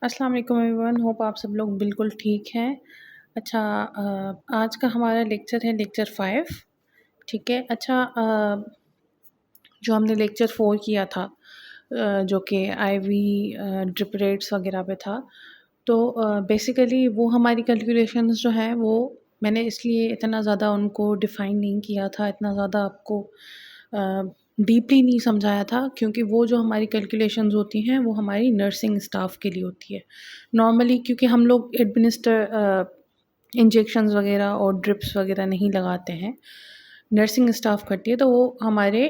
अस्सलाम वालेकुम everyone, hope आप सब लोग बिल्कुल ठीक हैं। अच्छा, आज का हमारा लेक्चर है लेक्चर 5। ठीक है। अच्छा, जो हमने लेक्चर 4 किया था, जो कि आईवी ड्रिप रेट्स वगैरह पे था, तो बेसिकली वो हमारी कैलकुलेशंस जो हैं वो मैंने इसलिए इतना ज़्यादा उनको डिफ़ाइन नहीं किया था, इतना ज़्यादा आपको डीपली नहीं समझाया था, क्योंकि वो जो हमारी कैलकुलेशंस होती हैं वो हमारी नर्सिंग स्टाफ के लिए होती है। नॉर्मली क्योंकि हम लोग इंजेक्शंस वगैरह और ड्रिप्स वगैरह नहीं लगाते हैं, नर्सिंग स्टाफ करती है, तो वो हमारे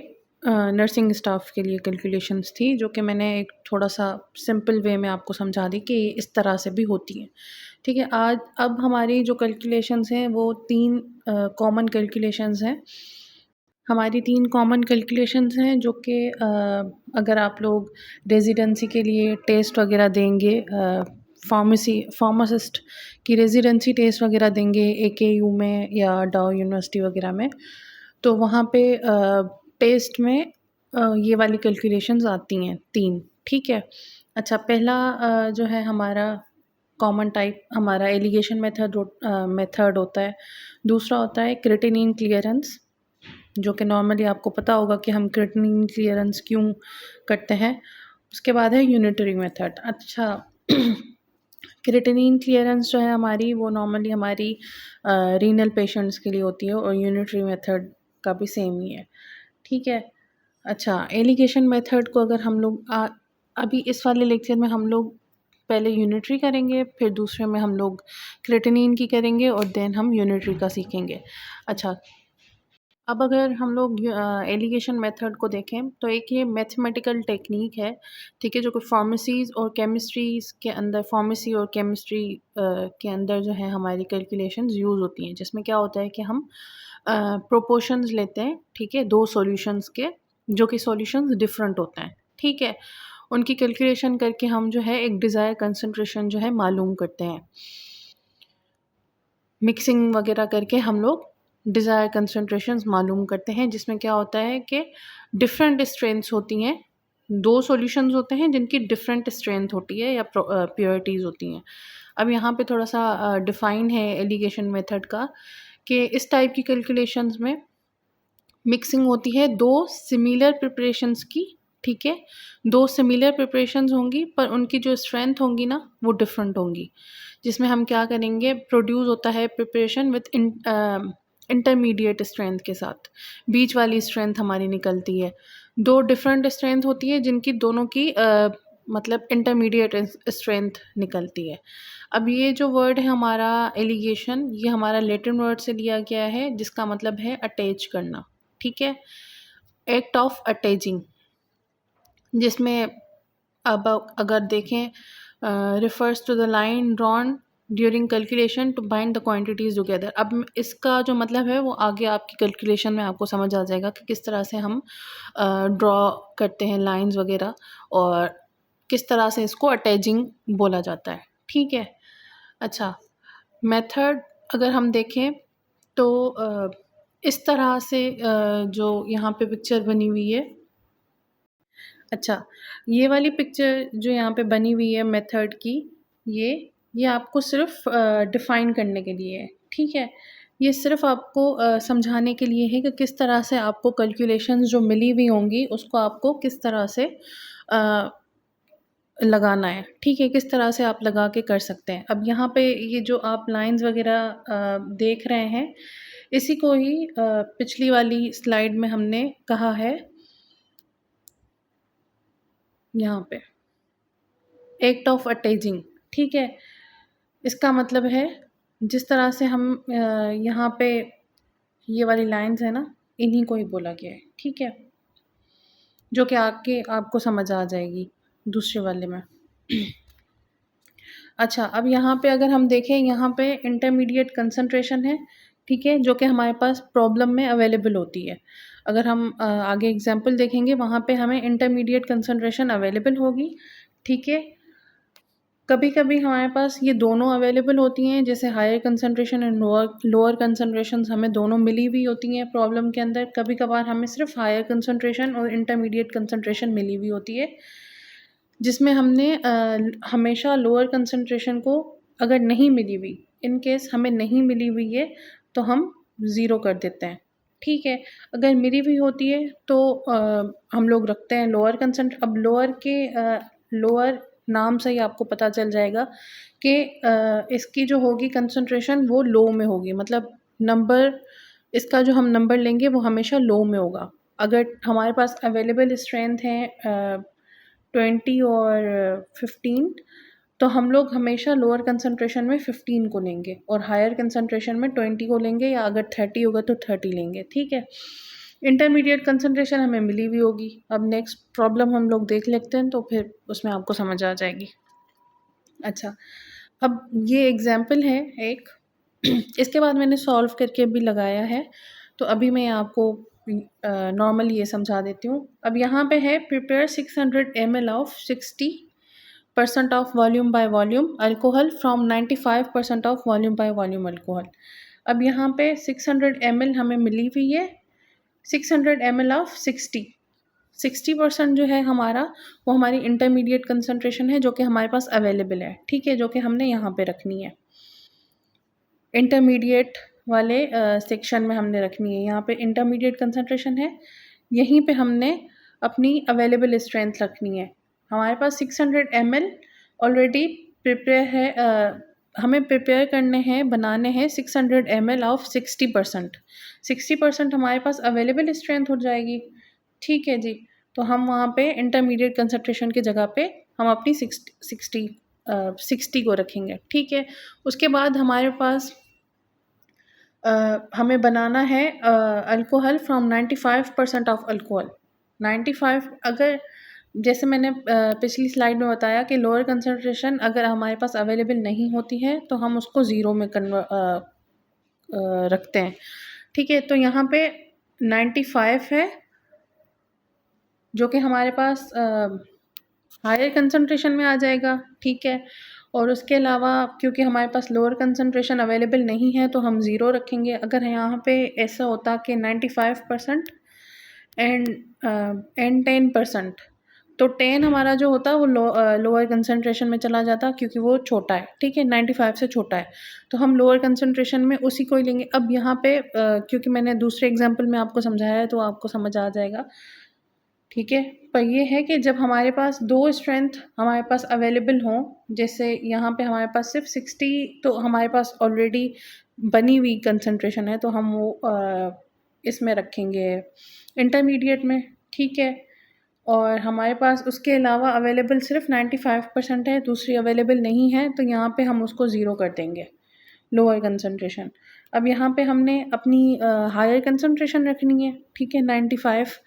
नर्सिंग स्टाफ के लिए कैलकुलेशंस थी, जो कि मैंने एक थोड़ा-सा सिंपल वे में आपको समझा दी कि इस तरह से भी होती हैं। ठीक है, आज अब हमारी जो कैलकुलेशंस हैं वो 3 कॉमन कैलकुलेशंस हैं। हमारी 3 कॉमन कैलकुलेशंस हैं, जो कि अगर आप लोग रेज़िडेंसी के लिए टेस्ट वगैरह देंगे, फार्मासिस्ट की रेज़िडेंसी टेस्ट वगैरह देंगे एकेयू में या डाउ यूनिवर्सिटी वगैरह में, तो वहाँ पे टेस्ट में ये वाली कैलकुलेशंस आती हैं 3। ठीक है। अच्छा, पहला जो है हमारा कॉमन टाइप हमारा एलिगेशन मेथड होता है। दूसरा होता है क्रिएटिनिन क्लीयरेंस, जो कि नॉर्मली आपको पता होगा कि हम क्रिएटिनिन क्लीयरेंस क्यों करते हैं। उसके बाद है यूनिटरी मेथड। अच्छा, क्रिएटिनिन क्लीयरेंस जो है हमारी, वो नॉर्मली हमारी रीनल पेशेंट्स के लिए होती है, और यूनिटरी मेथड का भी सेम ही है। ठीक है। अच्छा, एलिगेशन मेथड को अगर हम लोग अभी इस वाले लेक्चर में हम लोग पहले यूनिटरी करेंगे, फिर दूसरे में हम लोग क्रिएटिनिन की करेंगे, और देन हम यूनिटरी का सीखेंगे। अच्छा, अब अगर हम लोग एलिगेशन मेथड को देखें, तो एक ये मैथमेटिकल टेक्निक है, ठीक है, जो कि फार्मेसीज़ और केमिस्ट्रीज़ के अंदर, फार्मेसी और केमिस्ट्री के अंदर जो है हमारी कैलकुलेशंस यूज़ होती हैं, जिसमें क्या होता है कि हम प्रोपोर्शंस लेते हैं, ठीक है, 2 सॉल्यूशंस के, जो कि सॉल्यूशंस डिफरेंट होते हैं, ठीक है। उनकी कैलकुलेशन करके हम जो है एक डिज़ायर कंसंट्रेशन जो है मालूम करते हैं। मिक्सिंग वगैरह करके हम लोग डिज़ायर कंसंट्रेशंस मालूम करते हैं, जिसमें क्या होता है कि डिफरेंट स्ट्रेंथ्स होती हैं। 2 सॉल्यूशंस होते हैं जिनकी डिफरेंट स्ट्रेंथ होती है या प्योरिटीज़ होती हैं। अब यहाँ पे थोड़ा-सा डिफ़ाइन है एलिगेशन मेथड का, कि इस टाइप की कैलकुलेशंस में मिक्सिंग होती है 2 सिमिलर प्रिपरेशंस की, ठीक है। 2 सिमिलर प्रिपरेशंस होंगी, पर उनकी जो स्ट्रेंथ होंगी ना, वो डिफरेंट होंगी। जिसमें हम क्या करेंगे, प्रोड्यूस होता है प्रिपरेशन विथ इंटरमीडिएट स्ट्रेंथ के साथ, बीच वाली स्ट्रेंथ हमारी निकलती है। 2 डिफरेंट स्ट्रेंथ होती है जिनकी दोनों की मतलब इंटरमीडिएट स्ट्रेंथ निकलती है। अब ये जो वर्ड है हमारा एलिगेशन, ये हमारा लैटिन वर्ड से लिया गया है, जिसका मतलब है अटैच करना, ठीक है, एक्ट ऑफ अटैचिंग, जिसमें अब अगर देखें, refers to the line drawn during calculation to bind the quantities together. अब इसका जो मतलब है वो आगे आपकी कैलकुलेशन में आपको समझ आ जाएगा कि किस तरह से हम ड्रॉ करते हैं लाइंस वगैरह, और किस तरह से इसको अटैचिंग बोला जाता है, ठीक है। अच्छा, मेथड अगर हम देखें, तो इस तरह से जो यहाँ पे पिक्चर बनी हुई है, अच्छा, ये वाली पिक्चर जो यहाँ पे बनी हुई है मेथड की, ये आपको सिर्फ डिफ़ाइन करने के लिए है, ठीक है। ये सिर्फ आपको समझाने के लिए है कि किस तरह से आपको कैलकुलेशंस जो मिली हुई होंगी, उसको आपको किस तरह से अ, लगाना है, ठीक है, किस तरह से आप लगा के कर सकते हैं। अब यहाँ पे ये जो आप लाइन्स वगैरह देख रहे हैं, इसी को ही पिछली वाली स्लाइड में हमने कहा है, यहाँ पे एक्ट ऑफ अटैचिंग, ठीक है। इसका मतलब है, जिस तरह से हम यहाँ पे ये वाली लाइन्स है ना, इन्हीं को ही बोला गया है, ठीक है, जो कि आगे आपको समझ आ जाएगी दूसरे वाले में। अच्छा, अब यहाँ पे अगर हम देखें, यहाँ पे इंटरमीडिएट कंसंट्रेशन है, ठीक है, जो कि हमारे पास प्रॉब्लम में अवेलेबल होती है। अगर हम आगे एग्जांपल देखेंगे, वहाँ पे हमें इंटरमीडिएट कंसंट्रेशन अवेलेबल होगी, ठीक है। कभी-कभी हमारे पास ये दोनों अवेलेबल होती हैं, जैसे higher concentration and lower concentrations हमें दोनों मिली हुई होती हैं प्रॉब्लम के अंदर। कभी-कभार हमें सिर्फ हायर कंसंट्रेशन और इंटरमीडिएट कंसंट्रेशन मिली हुई होती है। जिसमें हमने हमेशा लोअर कंसंट्रेशन को अगर नहीं मिली हुई, इन केस हमें नहीं मिली हुई है तो हम ज़ीरो कर देते हैं, ठीक है। अगर मिली हुई होती है तो हम लोग रखते हैं लोअर अब लोअर नाम से ही आपको पता चल जाएगा कि इसकी जो होगी कंसंट्रेशन वो लो में होगी, मतलब नंबर, इसका जो हम नंबर लेंगे वो हमेशा लो में होगा। अगर हमारे पास अवेलेबल स्ट्रेंथ है 20 और 15, तो हम लोग हमेशा लोअर कंसंट्रेशन में 15 को लेंगे और हायर कंसंट्रेशन में 20 को लेंगे, या अगर 30 होगा तो 30 लेंगे, ठीक है। इंटरमीडिएट कंसंट्रेशन हमें मिली हुई होगी। अब नेक्स्ट प्रॉब्लम हम लोग देख लेते हैं तो फिर उसमें आपको समझ आ जाएगी। अच्छा, अब ये एग्ज़ाम्पल है एक इसके बाद मैंने सॉल्व करके भी लगाया है, तो अभी मैं आपको नॉर्मली ये समझा देती हूँ। अब यहाँ पे है prepare 600 ml of 60% of volume by volume alcohol from 95% of volume by volume alcohol. अब यहाँ पे 600 ml हमें मिली हुई है, 600 ml ऑफ 60% जो है हमारा, वो हमारी इंटरमीडिएट कंसंट्रेशन है जो कि हमारे पास अवेलेबल है, ठीक है, जो कि हमने यहाँ पे रखनी है। इंटरमीडिएट वाले सेक्शन में हमने रखनी है। यहाँ पे इंटरमीडिएट कंसंट्रेशन है, यहीं पे हमने अपनी अवेलेबल स्ट्रेंथ रखनी है। हमारे पास 600 ml ऑलरेडी प्रिपेयर है, हमें प्रिपेयर करने हैं, बनाने हैं 600 ml ऑफ 60%। 60% हमारे पास अवेलेबल स्ट्रेंथ हो जाएगी, ठीक है जी। तो हम वहाँ पे इंटरमीडिएट कंसंट्रेशन की जगह पे हम अपनी 60 को रखेंगे, ठीक है। उसके बाद हमारे पास हमें बनाना है अल्कोहल फ्रॉम 95% ऑफ अल्कोहल। 95, अगर जैसे मैंने पिछली स्लाइड में बताया कि लोअर कंसंट्रेशन अगर हमारे पास अवेलेबल नहीं होती है तो हम उसको ज़ीरो में रखते हैं, ठीक है। तो यहाँ पे 95 है जो कि हमारे पास हायर कंसंट्रेशन में आ जाएगा, ठीक है। और उसके अलावा क्योंकि हमारे पास लोअर कंसंट्रेशन अवेलेबल नहीं है तो हम ज़ीरो रखेंगे। अगर यहाँ पे ऐसा होता कि 95% एंड 10%, तो 10 हमारा जो होता वो लोअर कंसंट्रेशन में चला जाता क्योंकि वो छोटा है, ठीक है, 95 से छोटा है, तो हम लोअर कंसंट्रेशन में उसी को ही लेंगे। अब यहाँ पे क्योंकि मैंने दूसरे एग्जाम्पल में आपको समझाया है तो आपको समझ आ जाएगा, ठीक है। पर ये है कि जब हमारे पास 2 स्ट्रेंथ हमारे पास अवेलेबल हों, जैसे यहाँ पे हमारे पास सिर्फ 60 तो हमारे पास ऑलरेडी बनी हुई कंसंट्रेशन है, तो हम वो इसमें रखेंगे इंटरमीडिएट में, ठीक है। और हमारे पास उसके अलावा अवेलेबल सिर्फ 95% है, दूसरी अवेलेबल नहीं है, तो यहाँ पे हम उसको ज़ीरो कर देंगे, लोअर कंसंट्रेशन। अब यहाँ पे हमने अपनी हायर कंसंट्रेशन रखनी है, ठीक है, 95,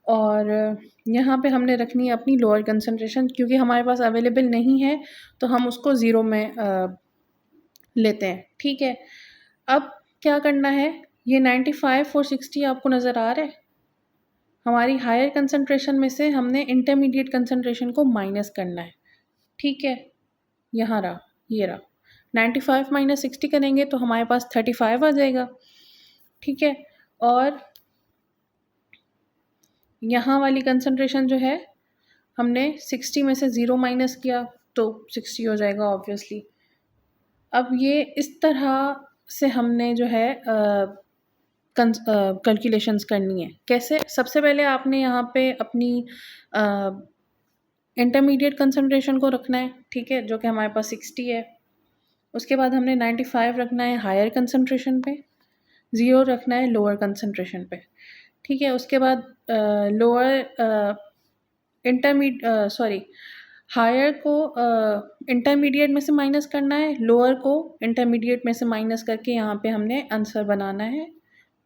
और यहाँ पे हमने रखनी है अपनी लोअर कंसंट्रेशन, क्योंकि हमारे पास अवेलेबल नहीं है तो हम उसको ज़ीरो में लेते हैं, ठीक है। अब क्या करना है, ये 95 और 60 आपको नज़र आ रहा है, हमारी हायर कंसंट्रेशन में से हमने इंटरमीडिएट कंसंट्रेशन को माइनस करना है, ठीक है। यहाँ रहा, ये रहा, 95 माइनस 60 करेंगे तो हमारे पास 35 आ जाएगा, ठीक है। और यहाँ वाली कंसंट्रेशन जो है हमने 60 में से 0 माइनस किया तो 60 हो जाएगा ऑब्वियसली। अब ये इस तरह से हमने जो है कैलकुलेशंस करनी है। कैसे? सबसे पहले आपने यहाँ पे अपनी इंटरमीडिएट कंसंट्रेशन को रखना है, ठीक है, जो कि हमारे पास 60 है। उसके बाद हमने 95 रखना है हायर कंसंट्रेशन पे, 0 रखना है लोअर कंसंट्रेशन पे, ठीक है। उसके बाद हायर को इंटरमीडिएट में से माइनस करना है, लोअर को इंटरमीडिएट में से माइनस करके यहाँ पे हमने आंसर बनाना है,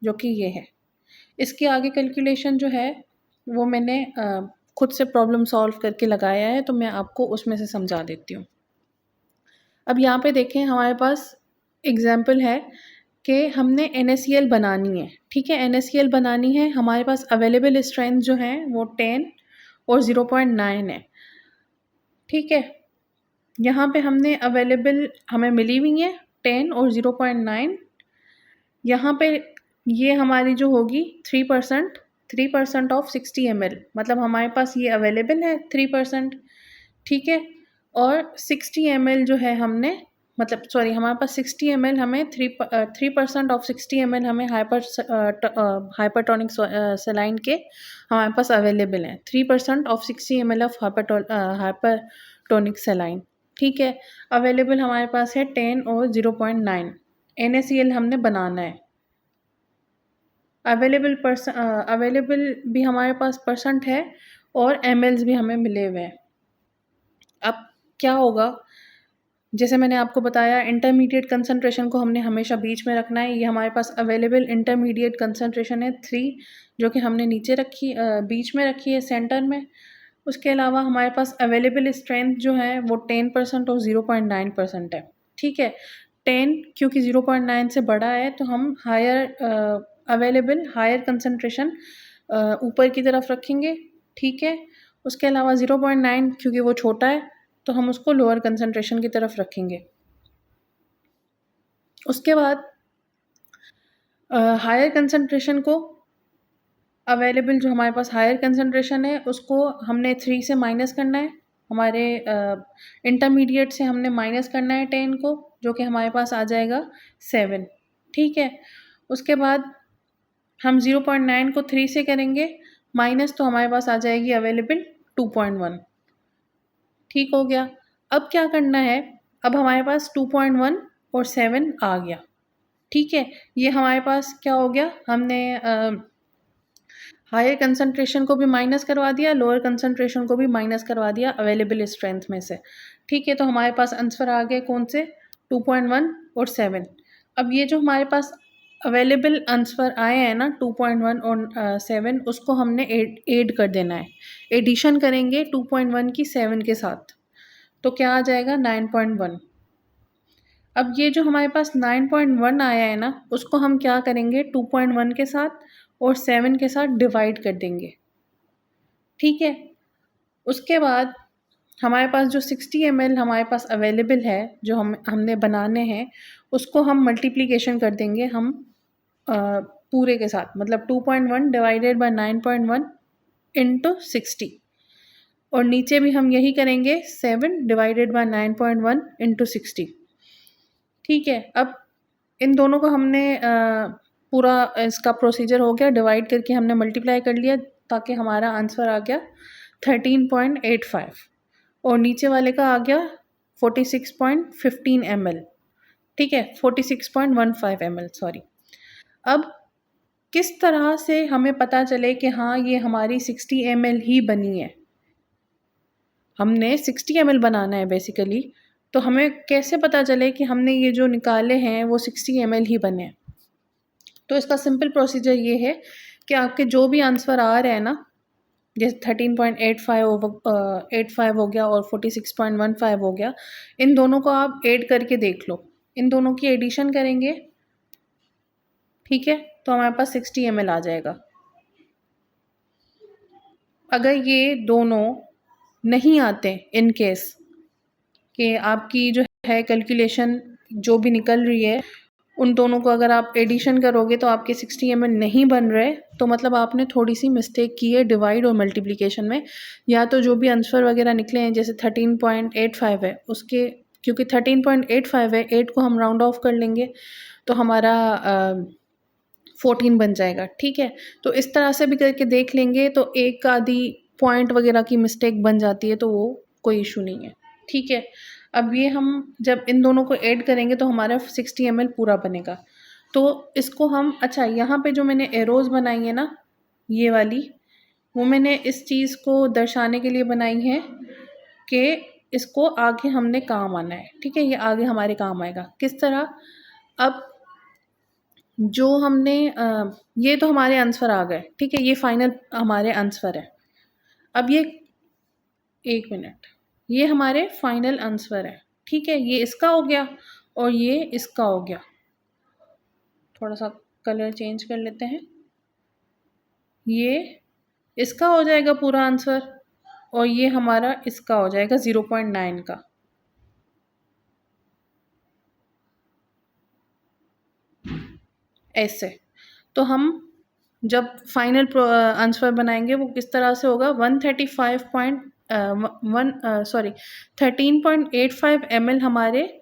जो कि ये है। इसके आगे कैलकुलेशन जो है वो मैंने खुद से प्रॉब्लम सॉल्व करके लगाया है, तो मैं आपको उसमें से समझा देती हूँ। अब यहाँ पे देखें, हमारे पास एग्जाम्पल है कि हमने NaCl बनानी है, ठीक है। NaCl बनानी है, हमारे पास अवेलेबल स्ट्रेंथ जो है वो 10 और 0.9 है, ठीक है। यहाँ पे हमने अवेलेबल हमें मिली हुई है 10 और 0.9। यहाँ पे ये हमारी जो होगी 3% ऑफ 60 ml, मतलब हमारे पास ये अवेलेबल है 3%, ठीक है। और 60 ml जो है हमने, मतलब सॉरी, हमारे पास 60 ml हमें 3% ऑफ 60 ml हमें हाइपरटोनिक सेलाइन के हमारे पास अवेलेबल हैं। 3% ऑफ 60 ml ऑफ हाइपरटोनिक सेलाइन, ठीक है। अवेलेबल हमारे पास है 10 और 0.9 NaCl हमने बनाना है। अवेलेबल भी हमारे पास परसेंट है और mls भी हमें मिले हुए हैं। अब क्या होगा, जैसे मैंने आपको बताया इंटरमीडिएट कंसंट्रेशन को हमने हमेशा बीच में रखना है। ये हमारे पास अवेलेबल इंटरमीडिएट कंसंट्रेशन है 3, जो कि हमने नीचे रखी, बीच में रखी है सेंटर में। उसके अलावा हमारे पास अवेलेबल स्ट्रेंथ जो है वो 10% और 0.9% है, ठीक है। 10 क्योंकि 0.9 से बड़ा है तो हम हायर कंसंट्रेशन ऊपर की तरफ रखेंगे, ठीक है। उसके अलावा 0.9 क्योंकि वो छोटा है तो हम उसको लोअर कंसंट्रेशन की तरफ रखेंगे। उसके बाद हायर कंसंट्रेशन को, अवेलेबल जो हमारे पास हायर कंसंट्रेशन है उसको हमने 3 से माइनस करना है। हमारे इंटरमीडिएट से हमने माइनस करना है 10 को, जो कि हमारे पास आ जाएगा 7, ठीक है। उसके बाद हम 0.9 को 3 से करेंगे माइनस, तो हमारे पास आ जाएगी अवेलेबल 2.1, ठीक हो गया। अब क्या करना है, अब हमारे पास 2.1 और 7 आ गया, ठीक है। ये हमारे पास क्या हो गया, हमने हायर कंसंट्रेशन को भी माइनस करवा दिया, लोअर कंसंट्रेशन को भी माइनस करवा दिया अवेलेबल स्ट्रेंथ में से, ठीक है। तो हमारे पास आंसर आ गए कौन से, 2.1 और 7। अब ये जो हमारे पास अवेलेबल आंसर आए हैं ना 2.1 और 7, उसको हमने ऐड कर देना है। एडिशन करेंगे 2.1 की 7 के साथ, तो क्या आ जाएगा 9.1। अब ये जो हमारे पास 9.1 आया है ना, उसको हम क्या करेंगे 2.1 के साथ और 7 के साथ डिवाइड कर देंगे, ठीक है। उसके बाद हमारे पास जो 60 ml हमारे पास अवेलेबल है, जो हमने बनाने हैं, उसको हम मल्टीप्लिकेशन कर देंगे हम पूरे के साथ, मतलब 2.1 डिवाइडेड बाय 9.1 इंटू 60, और नीचे भी हम यही करेंगे 7 डिवाइडेड बाय 9.1 इंटू 60, ठीक है। अब इन दोनों को हमने पूरा इसका प्रोसीजर हो गया, डिवाइड करके हमने मल्टीप्लाई कर लिया, ताकि हमारा आंसर आ गया 13.85 और नीचे वाले का आ गया 46.15 ml, ठीक है, 46.15 ml, सॉरी। अब किस तरह से हमें पता चले कि हाँ ये हमारी 60 ml ही बनी है, हमने 60 ml बनाना है बेसिकली, तो हमें कैसे पता चले कि हमने ये जो निकाले हैं वो 60 ml ही बने हैं। तो इसका सिंपल प्रोसीजर ये है कि आपके जो भी आंसर आ रहे हैं ना, जैसे 13.85 हो गया और 46.15 हो गया, इन दोनों को आप ऐड करके देख लो, इन दोनों की एडिशन करेंगे, ठीक है, तो हमारे पास 60 ml आ जाएगा। अगर ये दोनों नहीं आते, इन केस कि आपकी जो है कैलकुलेशन जो भी निकल रही है, उन दोनों को अगर आप एडिशन करोगे तो आपके 60 ml नहीं बन रहे, तो मतलब आपने थोड़ी सी मिस्टेक की है डिवाइड और मल्टीप्लिकेशन में। या तो जो भी आंसर वगैरह निकले हैं, जैसे 13.85 है, उसके क्योंकि 13.85 है, 8 को हम राउंड ऑफ कर लेंगे तो हमारा 14 बन जाएगा, ठीक है। तो इस तरह से भी करके देख लेंगे, तो एक आधी पॉइंट वगैरह की मिस्टेक बन जाती है, तो वो कोई इशू नहीं है, ठीक है। अब ये हम जब इन दोनों को ऐड करेंगे तो हमारा 60 ml पूरा बनेगा। तो इसको हम, अच्छा यहाँ पे जो मैंने एरोज़ बनाई है ना, ये वाली, वो मैंने इस चीज़ को दर्शाने के लिए बनाई है कि इसको आगे हमने काम आना है, ठीक है, ये आगे हमारे काम आएगा। किस तरह, अब जो हमने ये तो हमारे आंसर आ गए, ठीक है, ये फाइनल हमारे आंसर है। अब ये, एक मिनट, ये हमारे फाइनल आंसर है, ठीक है, ये इसका हो गया और ये इसका हो गया। थोड़ा सा कलर चेंज कर लेते हैं, ये इसका हो जाएगा पूरा आंसर और ये हमारा इसका हो जाएगा 0.9 का। ऐसे तो हम जब फाइनल आंसर बनाएंगे वो किस तरह से होगा, 135. 13.85 ml हमारे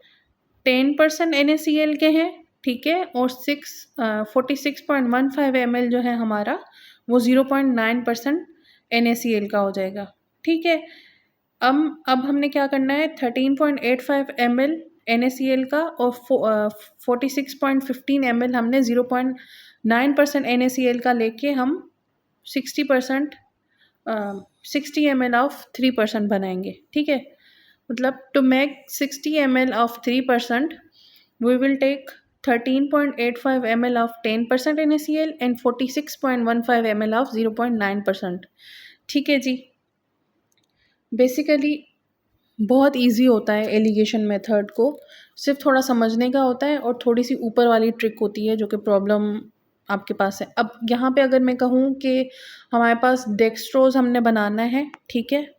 10% NaCl के हैं, ठीक है, और 46.15 ml जो है हमारा वो 0.9% NaCl का हो जाएगा, ठीक है। अब हमने क्या करना है, 13.85 ml NaCl का और 46.15 ml हमने 0.9% NaCl का लेके हम 60% 60 ml ऑफ 3% बनाएंगे, ठीक है। मतलब to make 60 ml of 3% we will take 13.85 ml of 10% NaCl and 46.15 ml of 0.9%, ठीक है जी। बेसिकली बहुत इजी होता है एलिगेशन मेथड को, सिर्फ थोड़ा समझने का होता है और थोड़ी सी ऊपर वाली ट्रिक होती है जो कि प्रॉब्लम आपके पास है। अब यहाँ पे अगर मैं कहूँ कि हमारे पास डेक्सट्रोज हमने बनाना है, ठीक है,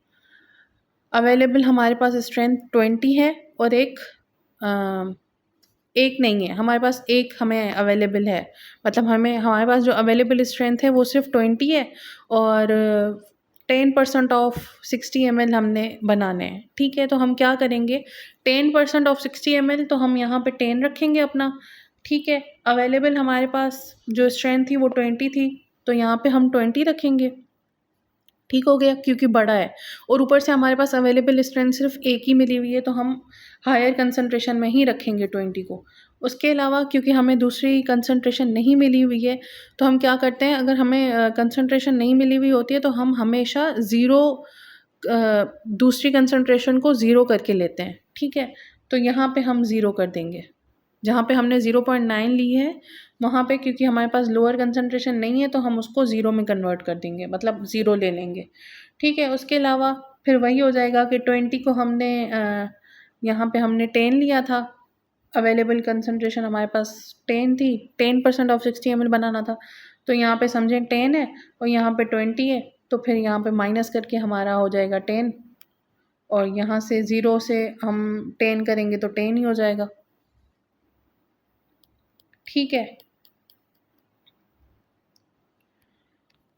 अवेलेबल हमारे पास स्ट्रेंथ 20 है और एक नहीं है, हमारे पास एक हमें अवेलेबल है, मतलब हमारे पास जो अवेलेबल स्ट्रेंथ है वो सिर्फ 20 है और 10% ऑफ 60 ml हमने बनाने हैं, ठीक है। तो हम क्या करेंगे, 10% ऑफ 60 ml तो हम यहाँ पे 10 रखेंगे अपना, ठीक है। अवेलेबल हमारे पास जो स्ट्रेंथ थी वो 20 थी, तो यहाँ पे हम 20 रखेंगे, ठीक हो गया, क्योंकि बड़ा है और ऊपर से हमारे पास अवेलेबल स्ट्रेंथ सिर्फ एक ही मिली हुई है, तो हम हायर कंसंट्रेशन में ही रखेंगे 20 को। उसके अलावा क्योंकि हमें दूसरी कंसंट्रेशन नहीं मिली हुई है, तो हम क्या करते हैं, अगर हमें कंसंट्रेशन नहीं मिली हुई होती है तो हम हमेशा ज़ीरो दूसरी कंसंट्रेशन को ज़ीरो करके लेते हैं, ठीक है। तो यहाँ पे हम ज़ीरो कर देंगे, जहाँ पे हमने 0.9 ली है वहाँ पे क्योंकि हमारे पास लोअर कंसंट्रेशन नहीं है तो हम उसको ज़ीरो में कन्वर्ट कर देंगे, मतलब ज़ीरो ले लेंगे, ठीक है। उसके अलावा फिर वही हो जाएगा कि 20 को हमने यहाँ पे हमने 10 लिया था, अवेलेबल कंसंट्रेशन हमारे पास 10 थी, 10% ऑफ 60 ml बनाना था, तो यहाँ पे समझें 10 है और यहाँ पे 20 है, तो फिर यहाँ पे माइनस करके हमारा हो जाएगा 10 और यहाँ से 0 से हम 10 करेंगे तो 10 ही हो जाएगा, ठीक है।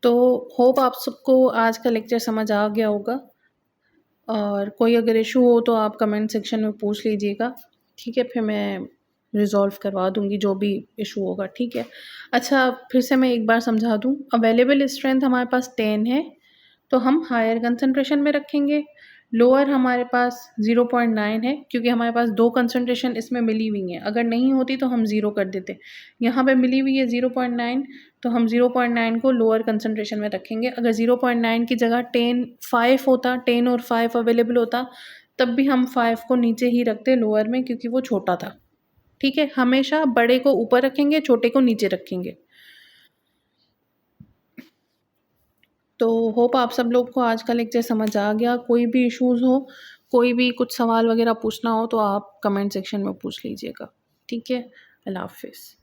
तो होप आप सबको आज का लेक्चर समझ आ गया होगा और कोई अगर इशू हो तो आप कमेंट सेक्शन में पूछ लीजिएगा, ठीक है, फिर मैं रिज़ॉल्व करवा दूँगी जो भी इशू होगा, ठीक है। अच्छा, फिर से मैं एक बार समझा दूँ, अवेलेबल स्ट्रेंथ हमारे पास 10 है तो हम हायर कंसंट्रेशन में रखेंगे, लोअर हमारे पास 0.9 है क्योंकि हमारे पास 2 कंसंट्रेशन इसमें मिली हुई हैं, अगर नहीं होती तो हम 0 कर देते, यहाँ पे मिली हुई है 0.9 तो हम 0.9 को लोअर कंसंट्रेशन में रखेंगे। अगर 0.9 की जगह 5 होता, 10 और 5 अवेलेबल होता, तब भी हम 5 को नीचे ही रखते लोअर में क्योंकि वो छोटा था, ठीक है। हमेशा बड़े को ऊपर रखेंगे, छोटे को नीचे रखेंगे। तो होप आप सब लोग को आज का लेक्चर समझ आ गया। कोई भी इश्यूज़ हो, कोई भी कुछ सवाल वगैरह पूछना हो तो आप कमेंट सेक्शन में पूछ लीजिएगा, ठीक है। अल्लाह हाफ़िज़।